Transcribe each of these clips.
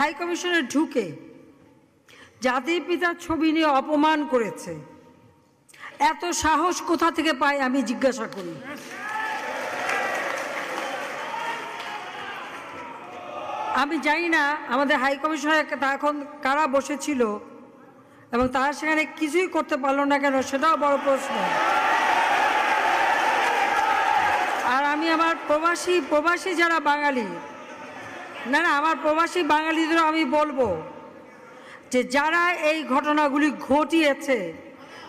High কমিশনে ঢুকে জাতির পিতার ছবি নিয়ে অপমান করেছে, এত সাহস কোথা থেকে পায় আমি জিজ্ঞাসা করি। আমি জানি না আমাদের হাই কমিশনে এখন কারা বসেছিল এবং তারা সেখানে কিছুই করতে পারলো না কেন, সেটাও বড় প্রশ্ন। আর আমি আমার প্রবাসী যারা বাঙালি, না আমার প্রবাসী বাঙালিদেরও আমি বলবো যে যারা এই ঘটনাগুলি ঘটিয়েছে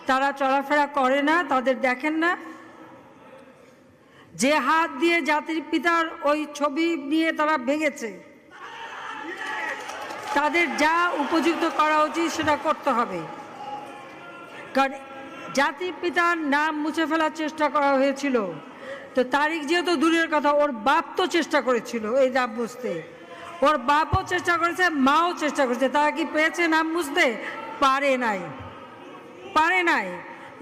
তারা চলাফেরা করে না, তাদের দেখেন না। যে হাত দিয়ে জাতির পিতার ওই ছবি নিয়ে তারা ভেঙেছে, তাদের যা উপযুক্ত করা উচিত সেটা করতে হবে। কারণ জাতির পিতার নাম মুছে ফেলার চেষ্টা করা হয়েছিল, তো তারিখ যেহেতু দূরের কথা, ওর বাপ তো চেষ্টা করেছিল এই নাম মুছতে, ওর বাপও চেষ্টা করেছে, মাও চেষ্টা করেছে। তারা কি পেরেছে নাম মুছতে? পারে নাই।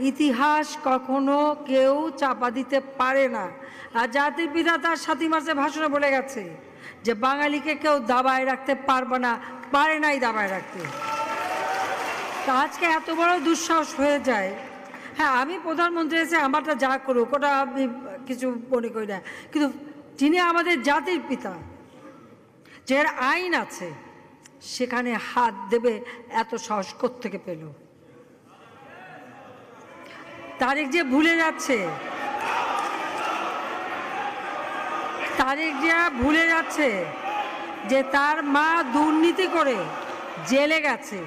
ইতিহাস কখনো কেউ চাপা দিতে পারে না। আর জাতির পিতা তার 7 মার্চে ভাষণে বলে গেছে যে বাঙালিকে কেউ দাবায় রাখতে পারবে না, পারে নাই দাবায় রাখতে। তা আজকে এত বড় দুঃসাহস হয়ে যায়। হ্যাঁ, আমি প্রধানমন্ত্রী এসে আমারটা যা করুক ওটা আমি কিছু মনে করি না, কিন্তু যিনি আমাদের জাতির পিতা, যার আইন আছে, সেখানে হাত দেবে এত সাহস কোত্থেকে পেল? তারেক যে ভুলে যাচ্ছে যে তার মা দুর্নীতি করে জেলে গেছে।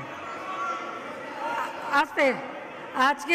আজকে